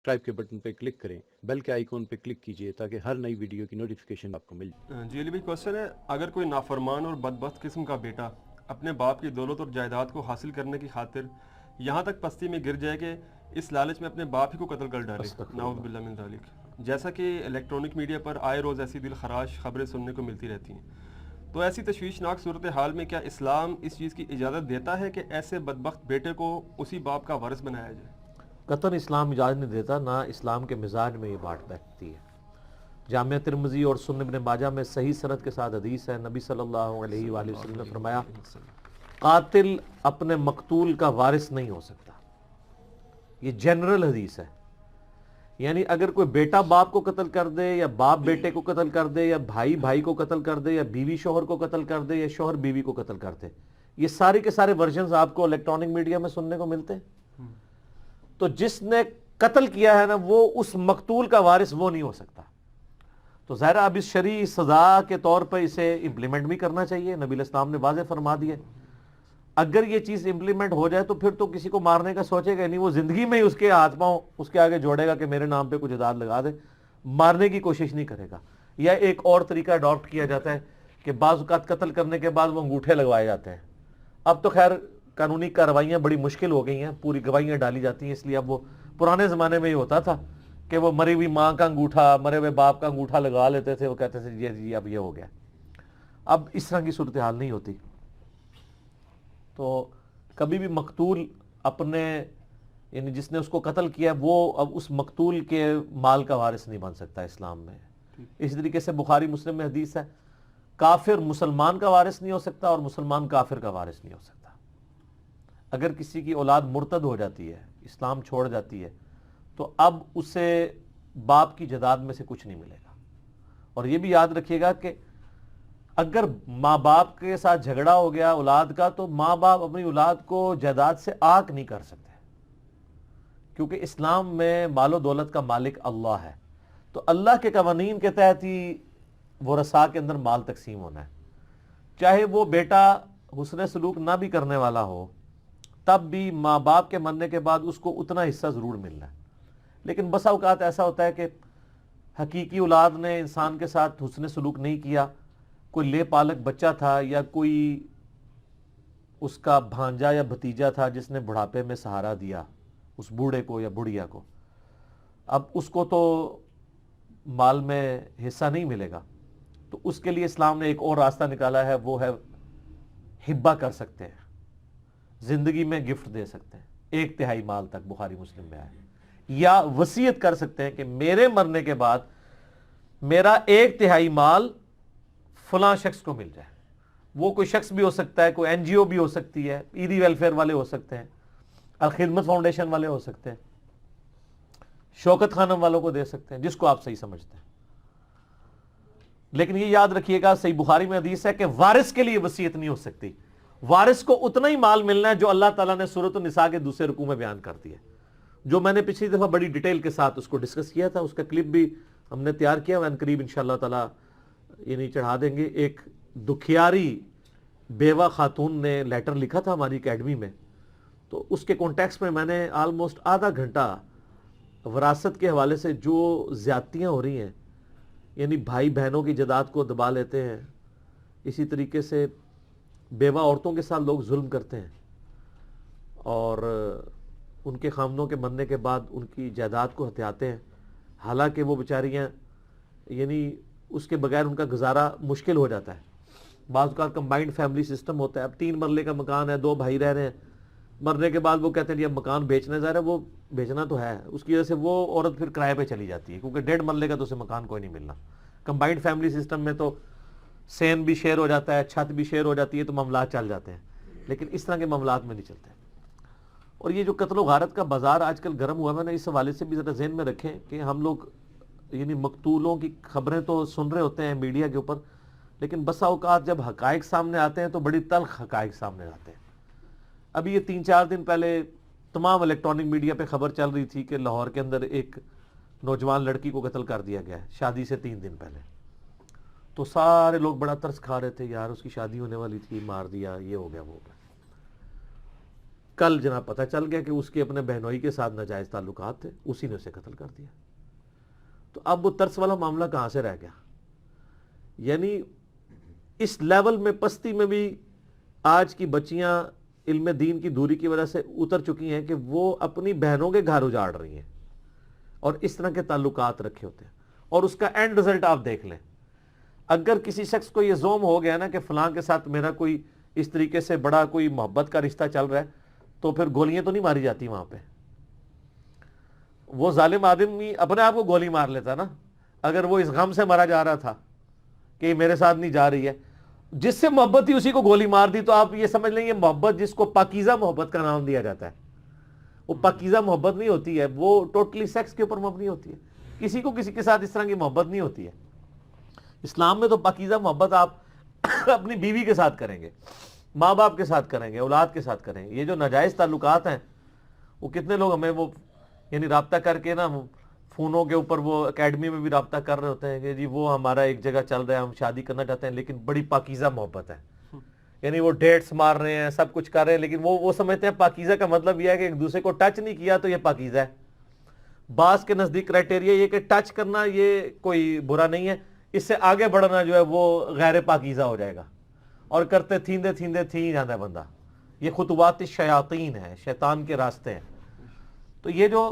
Subscribe کے button پہ click کریں، بیل کے آئیکن پہ کلک کیجئے تاکہ ہر نئی ویڈیو کی نوٹیفیکیشن آپ کو مل جائے۔ جی علی بھائی کوشچن ہے، اگر کوئی نافرمان اور بدبخت قسم کا بیٹا اپنے باپ کی دولت اور جائیداد کو حاصل کرنے کی خاطر یہاں تک پستی میں گر جائے کہ اس لالچ میں اپنے باپ ہی کو قتل کر ڈالے، نعوذ باللہ من ذالک، جیسا کہ الیکٹرانک میڈیا پر آئے روز ایسی دل خراش خبریں سننے کو ملتی رہتی ہیں، تو ایسی تشویشناک صورتحال میں کیا اسلام اس چیز کی اجازت دیتا ہے کہ ایسے بدبخت بیٹے کو اسی باپ کا وارث بنایا جائے؟ قطن اسلام اجازت نہیں دیتا، نہ اسلام کے مزاج میں یہ بات بیٹھتی ہے۔ جامعہ ترمذی اور سنن ابن ماجہ میں صحیح سند کے ساتھ حدیث ہے، نبی صلی اللہ علیہ وآلہ وسلم نے فرمایا قاتل اپنے مقتول کا وارث نہیں ہو سکتا۔ یہ جنرل حدیث ہے، یعنی اگر کوئی بیٹا باپ کو قتل کر دے یا باپ بیٹے کو قتل کر دے یا بھائی بھائی کو قتل کر دے یا بیوی شوہر کو قتل کر دے یا شوہر بیوی کو قتل کر دے، یہ سارے کے سارے ورژنز آپ کو الیکٹرانک میڈیا میں سننے کو ملتے ہیں۔ تو جس نے قتل کیا ہے نا، وہ اس مقتول کا وارث وہ نہیں ہو سکتا۔ تو ظاہر اب اس شرعی سزا کے طور پر اسے امپلیمنٹ بھی کرنا چاہیے، نبی علیہ السلام نے واضح فرما دیا۔ اگر یہ چیز امپلیمنٹ ہو جائے تو پھر تو کسی کو مارنے کا سوچے گا نہیں، وہ زندگی میں ہی اس کے ہاتھ پاؤں اس کے آگے جوڑے گا کہ میرے نام پہ کچھ داد لگا دے، مارنے کی کوشش نہیں کرے گا۔ یا ایک اور طریقہ اڈاپٹ کیا جاتا ہے کہ بعض اوقات قتل کرنے کے بعد وہ انگوٹھے لگوائے جاتے ہیں۔ اب تو خیر قانونی کارروائیاں بڑی مشکل ہو گئی ہیں، پوری گواہیاں ڈالی جاتی ہیں، اس لیے اب وہ پرانے زمانے میں یہ ہوتا تھا کہ وہ مری ہوئی ماں کا انگوٹھا، مرے ہوئے باپ کا انگوٹھا لگا لیتے تھے، وہ کہتے تھے جی اب یہ ہو گیا۔ اب اس طرح کی صورتحال نہیں ہوتی۔ تو کبھی بھی مقتول اپنے، یعنی جس نے اس کو قتل کیا وہ اب اس مقتول کے مال کا وارث نہیں بن سکتا اسلام میں۔ اسی طریقے سے بخاری مسلم میں حدیث ہے، کافر مسلمان کا وارث نہیں ہو سکتا اور مسلمان کافر کا وارث نہیں ہو سکتا۔ اگر کسی کی اولاد مرتد ہو جاتی ہے، اسلام چھوڑ جاتی ہے، تو اب اسے باپ کی جائیداد میں سے کچھ نہیں ملے گا۔ اور یہ بھی یاد رکھیے گا کہ اگر ماں باپ کے ساتھ جھگڑا ہو گیا اولاد کا، تو ماں باپ اپنی اولاد کو جائیداد سے آگ نہیں کر سکتے، کیونکہ اسلام میں مال و دولت کا مالک اللہ ہے۔ تو اللہ کے قوانین کے تحت ہی ورثاء کے اندر مال تقسیم ہونا ہے، چاہے وہ بیٹا حسن سلوک نہ بھی کرنے والا ہو، تب بھی ماں باپ کے مرنے کے بعد اس کو اتنا حصہ ضرور ملنا ہے۔ لیکن بسا اوقات ایسا ہوتا ہے کہ حقیقی اولاد نے انسان کے ساتھ حسن سلوک نہیں کیا، کوئی لے پالک بچہ تھا یا کوئی اس کا بھانجا یا بھتیجا تھا جس نے بڑھاپے میں سہارا دیا اس بوڑھے کو یا بڑھیا کو، اب اس کو تو مال میں حصہ نہیں ملے گا۔ تو اس کے لیے اسلام نے ایک اور راستہ نکالا ہے، وہ ہے ہبہ کر سکتے ہیں، زندگی میں گفٹ دے سکتے ہیں 1/3 مال تک، بخاری مسلم میں آئے، یا وصیت کر سکتے ہیں کہ میرے مرنے کے بعد میرا 1/3 مال فلاں شخص کو مل جائے۔ وہ کوئی شخص بھی ہو سکتا ہے، کوئی NGO بھی ہو سکتی ہے، ایدی ویلفیئر والے ہو سکتے ہیں، الخدمت فاؤنڈیشن والے ہو سکتے ہیں، شوکت خانم والوں کو دے سکتے ہیں، جس کو آپ صحیح سمجھتے ہیں۔ لیکن یہ یاد رکھیے گا، صحیح بخاری میں حدیث ہے کہ وارث کے لیے وصیت نہیں ہو سکتی، وارث کو اتنا ہی مال ملنا ہے جو اللہ تعالیٰ نے سورۃ النساء کے دوسرے رکوع میں بیان کر دیا، جو میں نے پچھلی دفعہ بڑی ڈیٹیل کے ساتھ اس کو ڈسکس کیا تھا، اس کا کلپ بھی ہم نے تیار کیا، ان قریب انشاءاللہ تعالیٰ یعنی چڑھا دیں گے۔ ایک دکھیاری بیوہ خاتون نے لیٹر لکھا تھا ہماری اکیڈمی میں، تو اس کے کانٹیکس میں نے آلموسٹ آدھا گھنٹہ وراثت کے حوالے سے جو زیادتیاں ہو رہی ہیں، یعنی بھائی بہنوں کی جائیداد کو دبا لیتے ہیں، اسی طریقے سے بیوہ عورتوں کے ساتھ لوگ ظلم کرتے ہیں اور ان کے خامنوں کے مرنے کے بعد ان کی جائیداد کو ہتھیاتے ہیں، حالانکہ وہ بیچاریاں یعنی اس کے بغیر ان کا گزارا مشکل ہو جاتا ہے۔ بعض اوقات کمبائنڈ فیملی سسٹم ہوتا ہے، اب 3 مرلے کا مکان ہے، 2 بھائی رہ رہے ہیں، مرنے کے بعد وہ کہتے ہیں جی اب مکان بیچنا ہے، ظاہر ہے وہ بیچنا تو ہے، اس کی وجہ سے وہ عورت پھر کرائے پہ چلی جاتی ہے، کیونکہ 1.5 مرلے کا تو اسے مکان کوئی نہیں ملنا۔ کمبائنڈ فیملی سسٹم میں تو سین بھی شیئر ہو جاتا ہے، چھت بھی شیئر ہو جاتی ہے، تو معاملات چل جاتے ہیں، لیکن اس طرح کے معاملات میں نہیں چلتے۔ اور یہ جو قتل و غارت کا بازار آج کل گرم ہوا ہے، میں نے اس حوالے سے بھی ذرا ذہن میں رکھیں کہ ہم لوگ یعنی مقتولوں کی خبریں تو سن رہے ہوتے ہیں میڈیا کے اوپر، لیکن بسا اوقات جب حقائق سامنے آتے ہیں تو بڑی تلخ حقائق سامنے آتے ہیں۔ ابھی یہ 3-4 دن پہلے تمام الیکٹرانک میڈیا پہ خبر چل رہی تھی کہ لاہور کے اندر ایک نوجوان لڑکی کو قتل کر دیا گیا ہے شادی سے 3 دن پہلے، تو سارے لوگ بڑا ترس کھا رہے تھے، یار اس کی شادی ہونے والی تھی، مار دیا، یہ ہو گیا وہ ہو گیا۔ کل جناب پتہ چل گیا کہ اس کے اپنے بہنوئی کے ساتھ ناجائز تعلقات تھے, اسی نے اسے قتل کر دیا. تو اب وہ ترس والا معاملہ کہاں سے رہ گیا؟ یعنی اس لیول میں پستی میں بھی آج کی بچیاں علم دین کی دوری کی وجہ سے اتر چکی ہیں کہ وہ اپنی بہنوں کے گھر اجاڑ رہی ہیں اور اس طرح کے تعلقات رکھے ہوتے ہیں. اور اس کا اینڈ رزلٹ آپ دیکھ لیں. اگر کسی شخص کو یہ زوم ہو گیا نا کہ فلاں کے ساتھ میرا کوئی اس طریقے سے بڑا کوئی محبت کا رشتہ چل رہا ہے, تو پھر گولیاں تو نہیں ماری جاتی وہاں پہ. وہ ظالم آدمی اپنے آپ کو گولی مار لیتا نا اگر وہ اس غم سے مرا جا رہا تھا کہ یہ میرے ساتھ نہیں جا رہی ہے. جس سے محبت تھی اسی کو گولی مار دی. تو آپ یہ سمجھ لیں یہ محبت جس کو پاکیزہ محبت کا نام دیا جاتا ہے, وہ پاکیزہ محبت نہیں ہوتی ہے, وہ ٹوٹلی سیکس کے اوپر مبنی ہوتی ہے. کسی کو کسی کے ساتھ اس طرح کی محبت نہیں ہوتی ہے. اسلام میں تو پاکیزہ محبت آپ اپنی بیوی کے ساتھ کریں گے, ماں باپ کے ساتھ کریں گے, اولاد کے ساتھ کریں گے. یہ جو ناجائز تعلقات ہیں وہ کتنے لوگ ہمیں وہ یعنی رابطہ کر کے نا فونوں کے اوپر وہ اکیڈمی میں بھی رابطہ کر رہے ہوتے ہیں کہ جی وہ ہمارا ایک جگہ چل رہا ہے, ہم شادی کرنا چاہتے ہیں, لیکن بڑی پاکیزہ محبت ہے. یعنی وہ ڈیٹس مار رہے ہیں, سب کچھ کر رہے ہیں, لیکن وہ سمجھتے ہیں پاکیزہ کا مطلب یہ ہے کہ ایک دوسرے کو ٹچ نہیں کیا تو یہ پاکیزہ ہے. بعض کے نزدیک کرائٹیریا یہ کہ ٹچ کرنا یہ کوئی برا نہیں ہے, اس سے آگے بڑھنا جو ہے وہ غیر پاکیزہ ہو جائے گا. اور کرتے تھیندے تھیندے تھی جاتا ہے بندہ. یہ خطوات شیاطین ہیں, شیطان کے راستے ہیں. تو یہ جو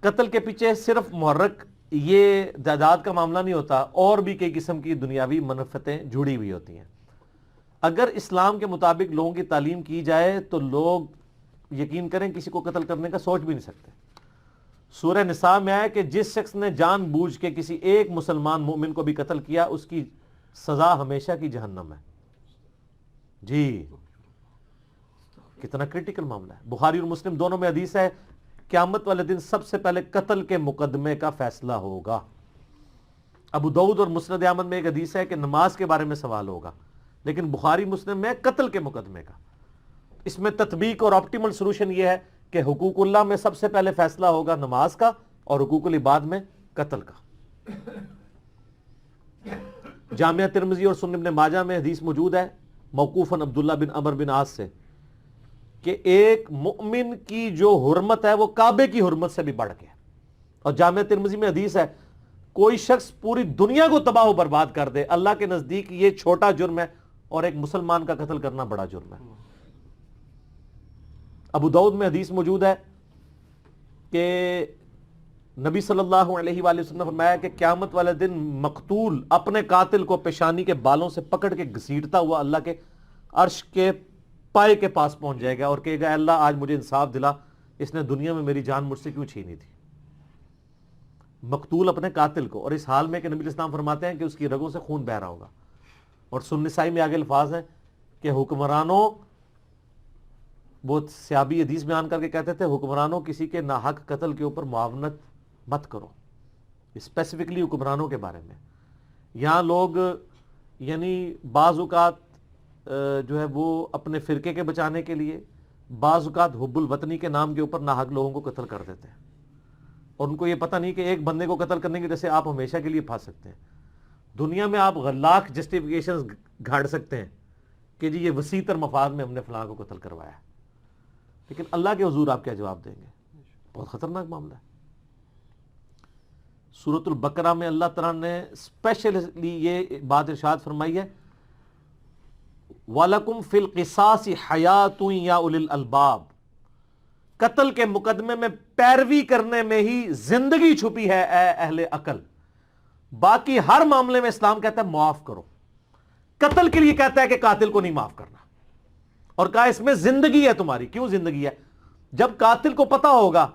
قتل کے پیچھے صرف محرک یہ جائیداد کا معاملہ نہیں ہوتا, اور بھی کئی قسم کی دنیاوی منفعتیں جڑی ہوئی ہوتی ہیں. اگر اسلام کے مطابق لوگوں کی تعلیم کی جائے تو لوگ یقین کریں کسی کو قتل کرنے کا سوچ بھی نہیں سکتے. سورہ نساء میں آیا کہ جس شخص نے جان بوجھ کے کسی ایک مسلمان مومن کو بھی قتل کیا اس کی سزا ہمیشہ کی جہنم ہے. جی کتنا کریٹیکل معاملہ ہے. بخاری اور مسلم دونوں میں حدیث ہے قیامت والے دن سب سے پہلے قتل کے مقدمے کا فیصلہ ہوگا. ابو داؤد اور مسند احمد میں ایک حدیث ہے کہ نماز کے بارے میں سوال ہوگا, لیکن بخاری مسلم میں قتل کے مقدمے کا. اس میں تطبیق اور آپٹیمل سولوشن یہ ہے کہ حقوق اللہ میں سب سے پہلے فیصلہ ہوگا نماز کا, اور حقوق العباد میں قتل کا. جامعہ ترمذی اور سنن ابن ماجہ میں حدیث موجود ہے موقوفاً عبداللہ بن عمر بن عاص سے کہ ایک مؤمن کی جو حرمت ہے وہ کعبے کی حرمت سے بھی بڑھ کے. اور جامعہ ترمذی میں حدیث ہے کوئی شخص پوری دنیا کو تباہ و برباد کر دے, اللہ کے نزدیک یہ چھوٹا جرم ہے, اور ایک مسلمان کا قتل کرنا بڑا جرم ہے. ابو داؤد میں حدیث موجود ہے کہ نبی صلی اللہ علیہ وآلہ وسلم نے فرمایا کہ قیامت والے دن مقتول اپنے قاتل کو پیشانی کے بالوں سے پکڑ کے گھسیٹتا ہوا اللہ کے عرش کے پائے کے پاس پہنچ جائے گا اور کہے گا اللہ آج مجھے انصاف دلا, اس نے دنیا میں میری جان مجھ سے کیوں چھینی تھی. مقتول اپنے قاتل کو, اور اس حال میں کہ نبی اسلام فرماتے ہیں کہ اس کی رگوں سے خون بہ رہا ہوگا. اور سنن نسائی میں آگے الفاظ ہیں کہ حکمرانوں, وہ صحابی حدیث بیان کر کے کہتے تھے حکمرانوں کسی کے ناحق قتل کے اوپر معاونت مت کرو. اسپیسیفکلی حکمرانوں کے بارے میں. یہاں لوگ یعنی بعض اوقات جو ہے وہ اپنے فرقے کے بچانے کے لیے, بعض اوقات حب الوطنی کے نام کے اوپر ناحق لوگوں کو قتل کر دیتے ہیں, اور ان کو یہ پتہ نہیں کہ ایک بندے کو قتل کرنے کی وجہ سے آپ ہمیشہ کے لیے پھنس سکتے ہیں. دنیا میں آپ لاکھ جسٹیفیکیشنز گھاڑ سکتے ہیں کہ جی یہ وسیع تر مفاد میں ہم نے فلاں کو قتل کروایا ہے, لیکن اللہ کے حضور آپ کیا جواب دیں گے؟ بہت خطرناک معاملہ ہے. سورۃ البقرہ میں اللہ تعالیٰ نے اسپیشلی یہ بات ارشاد فرمائی ہے وَلَكُمْ فِي الْقِصَاصِ حَيَاةٌ يَا أُولِي الْأَلْبَابِ, قتل کے مقدمے میں پیروی کرنے میں ہی زندگی چھپی ہے اے اہل عقل. باقی ہر معاملے میں اسلام کہتا ہے معاف کرو, قتل کے لیے کہتا ہے کہ قاتل کو نہیں معاف کرنا, اور کہا اس میں زندگی ہے تمہاری. کیوں زندگی ہے؟ جب قاتل کو پتا ہوگا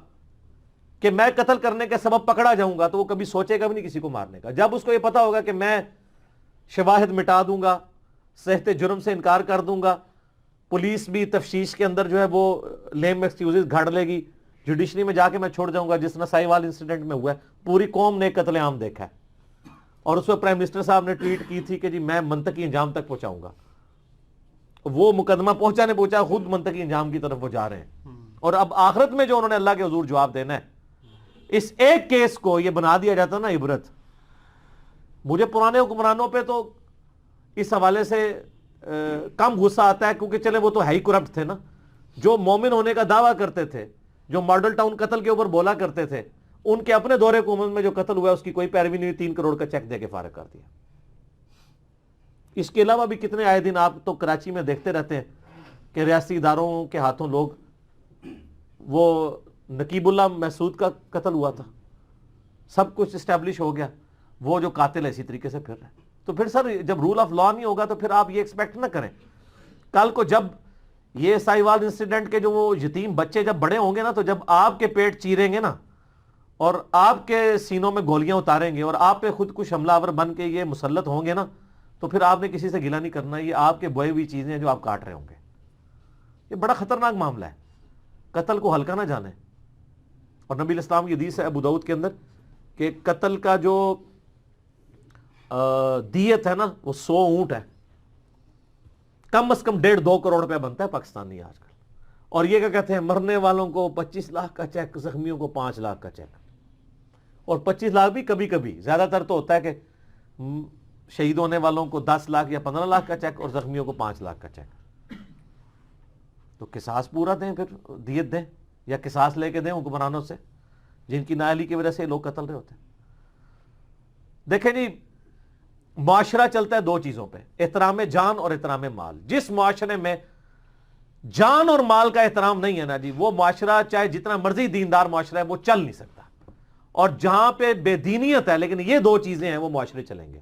کہ میں قتل کرنے کے سبب پکڑا جاؤں گا تو وہ کبھی سوچے گا بھی نہیں کسی کو مارنے کا. جب اس کو یہ پتا ہوگا کہ میں شواہد مٹا دوں گا, صحت جرم سے انکار کر دوں گا, پولیس بھی تفتیش کے اندر جو ہے وہ لیم ایکسکیوزز گھڑ لے گی, جوڈیشری میں جا کے میں چھوڑ جاؤں گا, جس طرح سائیوال انسیڈنٹ میں ہوا ہے, پوری قوم نے قتل عام دیکھا ہے, اور اس پہ پرائم منسٹر صاحب نے ٹویٹ کی تھی کہ جی میں منطقی انجام تک پہنچاؤں گا. وہ مقدمہ پہنچا نہیں پہنچا, خود منطقی انجام کی طرف وہ جا رہے ہیں. اور اب آخرت میں جو انہوں نے اللہ کے حضور جواب دینا ہے, اس ایک کیس کو یہ بنا دیا جاتا نا عبرت. مجھے پرانے حکمرانوں پہ تو اس حوالے سے کم غصہ آتا ہے کیونکہ چلے وہ تو ہے ہی کرپٹ تھے نا, جو مومن ہونے کا دعویٰ کرتے تھے, جو ماڈل ٹاؤن قتل کے اوپر بولا کرتے تھے, ان کے اپنے دور حکومت میں جو قتل ہوا ہے اس کی کوئی پیروی نہیں ہوئی, 3 کروڑ کا چیک دے کے فارغ کر دیا. اس کے علاوہ بھی کتنے آئے دن آپ تو کراچی میں دیکھتے رہتے ہیں کہ ریاستی اداروں کے ہاتھوں لوگ, وہ نقیب اللہ محسود کا قتل ہوا تھا, سب کچھ اسٹیبلش ہو گیا, وہ جو قاتل ہے اسی طریقے سے پھر رہے. تو پھر سر جب رول آف لا نہیں ہوگا تو پھر آپ یہ ایکسپیکٹ نہ کریں کل کو جب یہ ساہیوال انسیڈنٹ کے جو وہ یتیم بچے جب بڑے ہوں گے نا, تو جب آپ کے پیٹ چیریں گے نا اور آپ کے سینوں میں گولیاں اتاریں گے اور آپ پہ خود کچھ حملہ آور بن کے یہ مسلط ہوں گے نا, تو پھر آپ نے کسی سے گلہ نہیں کرنا, یہ آپ کے بوئے ہوئی چیزیں ہیں جو آپ کاٹ رہے ہوں گے. یہ بڑا خطرناک معاملہ ہے, قتل کو ہلکا نہ جانیں. اور نبی علیہ السلام کی حدیث ہے ابو داؤد کے اندر کہ قتل کا جو دیت ہے نا وہ 100 اونٹ ہے, کم از کم 1.5-2 کروڑ روپے بنتا ہے پاکستانی آج کل. اور یہ کیا کہتے ہیں, مرنے والوں کو 25 لاکھ کا چیک, زخمیوں کو 5 لاکھ کا چیک. اور 25 لاکھ بھی کبھی کبھی, زیادہ تر تو ہوتا ہے کہ شہید ہونے والوں کو 10 لاکھ یا 15 لاکھ کا چیک اور زخمیوں کو 5 لاکھ کا چیک. تو قصاص پورا دیں, پھر دیت دیں, یا قصاص لے کے دیں حکمرانوں سے جن کی نااہلی کی وجہ سے لوگ قتل رہے ہوتے ہیں. دیکھیں جی, معاشرہ چلتا ہے 2 چیزوں پہ, احترام جان اور احترام مال. جس معاشرے میں جان اور مال کا احترام نہیں ہے نا جی, وہ معاشرہ چاہے جتنا مرضی دیندار معاشرہ ہے وہ چل نہیں سکتا. اور جہاں پہ بے دینیت ہے لیکن یہ 2 چیزیں ہیں وہ معاشرے چلیں گے.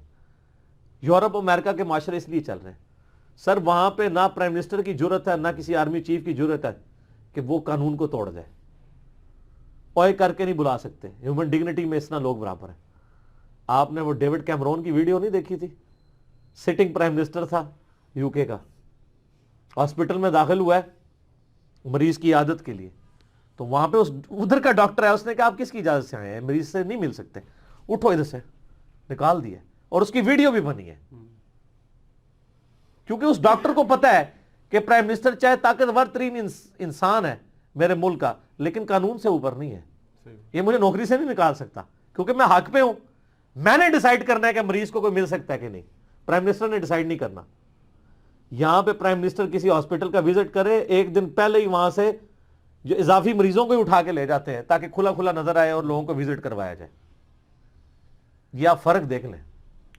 یورپ امریکہ کے معاشرے اس لیے چل رہے ہیں سر, وہاں پہ نہ پرائم منسٹر کی جرت ہے نہ کسی آرمی چیف کی جرت ہے کہ وہ قانون کو توڑ جائے. اوئے کر کے نہیں بلا سکتے, ہیومن ڈگنیٹی میں اتنا لوگ برابر ہیں. آپ نے وہ ڈیوڈ کیمرون کی ویڈیو نہیں دیکھی تھی, سٹنگ پرائم منسٹر تھا یو کے کا, ہاسپٹل میں داخل ہوا ہے مریض کی عادت کے لیے, تو وہاں پہ ادھر کا ڈاکٹر ہے, اس نے کہا آپ کس کی اجازت سے آئے ہیں, مریض سے نہیں مل سکتے, اٹھو ادھر سے, نکال دیا. اور اس کی ویڈیو بھی بنی ہے, کیونکہ اس ڈاکٹر کو پتا ہے کہ پرائم منسٹر چاہے طاقتور ترین انسان ہے میرے ملک کا, لیکن قانون سے اوپر نہیں ہے. یہ مجھے نوکری سے نہیں نکال سکتا کیونکہ میں حق پہ ہوں. میں نے ڈیسائیڈ کرنا ہے کہ مریض کو کوئی مل سکتا ہے کہ نہیں, پرائم منسٹر نے ڈیسائیڈ نہیں کرنا. یہاں پہ پرائم منسٹر کسی ہاسپٹل کا وزٹ کرے, 1 دن پہلے ہی وہاں سے جو اضافی مریضوں کو ہی اٹھا کے لے جاتے ہیں تاکہ کھلا کھلا نظر آئے اور لوگوں کو وزٹ کروایا جائے. یہ آپ فرق دیکھ لیں,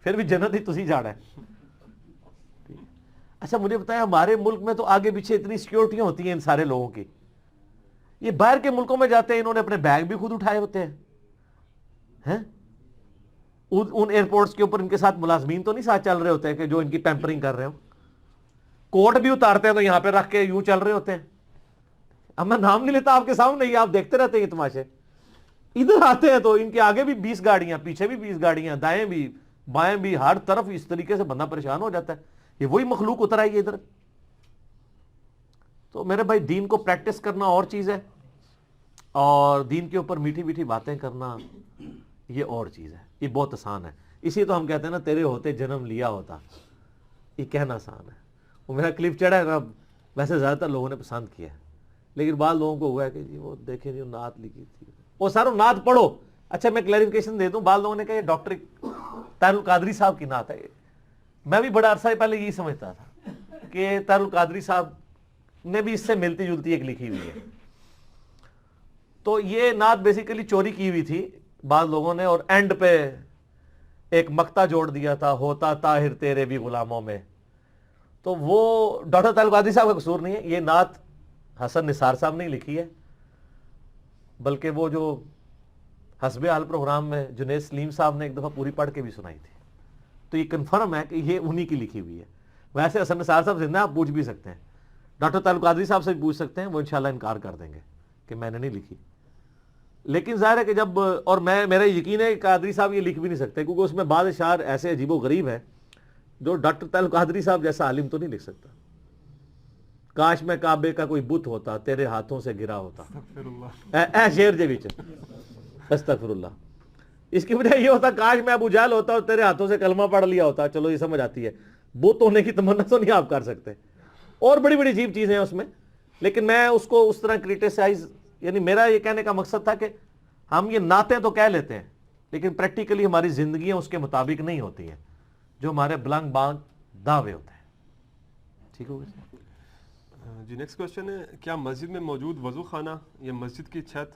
پھر بھی جنت ہی تسی جا رہا ہے. اچھا مجھے بتائیں, ہمارے ملک میں تو آگے پیچھے اتنی سیکیورٹیاں ہوتی ہیں ان سارے لوگوں کی, یہ باہر کے ملکوں میں جاتے ہیں انہوں نے اپنے بیگ بھی خود اٹھائے ہوتے ہیں. ان ایئرپورٹس کے اوپر ان کے ساتھ ملازمین تو نہیں ساتھ چل رہے ہوتے ہیں کہ جو ان کی پیمپرنگ کر رہے ہوں, کوٹ بھی اتارتے ہیں تو یہاں پہ رکھ کے یوں چل رہے ہوتے ہیں. اب میں نام نہیں لیتا آپ کے سامنے, یہ آپ دیکھتے رہتے ہیں یہ تماشے. ادھر آتے ہیں تو ان کے آگے بھی 20 گاڑیاں, پیچھے بھی 20 گاڑیاں, دائیں بھی بائیں بھی, ہر طرف اس طریقے سے بندہ پریشان ہو جاتا ہے. یہ وہی مخلوق اتر آئی ہے ادھر. تو میرے بھائی دین کو پریکٹس کرنا اور چیز ہے, اور دین کے اوپر میٹھی میٹھی باتیں کرنا یہ اور چیز ہے. یہ بہت آسان ہے, اسی تو ہم کہتے ہیں نا تیرے ہوتے جنم لیا ہوتا. یہ کہنا آسان ہے. وہ میرا کلپ چڑھا ہے نا, ویسے زیادہ تر لوگوں نے پسند کیا ہے, لیکن بعض لوگوں کو ہوا ہے کہ جی وہ دیکھیں جی نعت لکھی تھی, وہ ساروں نعت پڑھو. اچھا میں کلیریفیکیشن دے دوں, بعض لوگوں نے کہا یہ ڈاکٹر طاہر القادری صاحب کی نعت ہے. میں بھی بڑا عرصہ پہلے یہی سمجھتا تھا کہ طاہر القادری صاحب نے بھی اس سے ملتی جلتی ایک لکھی ہوئی ہے. تو یہ نعت بیسیکلی چوری کی ہوئی تھی بعض لوگوں نے, اور اینڈ پہ ایک مقطع جوڑ دیا تھا, ہوتا طاہر تیرے بھی غلاموں میں. تو وہ ڈاکٹر طاہر القادری صاحب کا قصور نہیں ہے, یہ نعت حسن نثار صاحب نے لکھی ہے, بلکہ وہ جو حسب حال پروگرام میں جنید سلیم صاحب نے ایک دفعہ پوری پڑھ کے بھی سنائی تھی. تو یہ کنفرم ہے کہ یہ انہی کی لکھی ہوئی ہے. ویسے حسن نثار صاحب زندہ, آپ پوچھ بھی سکتے ہیں, ڈاکٹر طاہر القادری صاحب سے بھی پوچھ سکتے ہیں, وہ انشاءاللہ انکار کر دیں گے کہ میں نے نہیں لکھی. لیکن ظاہر ہے کہ جب, اور میرا یقین ہے کہ قادری صاحب یہ لکھ بھی نہیں سکتے, کیونکہ اس میں بعض اشعار ایسے عجیب و غریب ہیں جو ڈاکٹر طاہر القادری صاحب جیسا عالم تو نہیں لکھ سکتا. کاش میں کعبے کا کوئی بت ہوتا, تیرے ہاتھوں سے گرا ہوتا, اے شیر جے وچ استغفر اللہ. اس کی وجہ یہ ہوتا کاش میں ابو جہل ہوتا اور تیرے ہاتھوں سے کلمہ پڑھ لیا ہوتا. چلو یہ سمجھ آتی ہے, بت ہونے کی تمنا تو نہیں آپ کر سکتے, اور بڑی بڑی عجیب چیزیں ہیں اس میں. لیکن میں اس کو اس طرح کریٹیسائز, یعنی میرا یہ کہنے کا مقصد تھا کہ ہم یہ نعتیں تو کہہ لیتے ہیں لیکن پریکٹیکلی ہماری زندگیاں اس کے مطابق نہیں ہوتی ہیں جو ہمارے بلنگ بانگ دعوے ہوتے ہیں. ٹھیک ہو گیا. جی نیکسٹ کوشچن ہے کیا مسجد میں موجود وضو خانہ یا مسجد کی چھت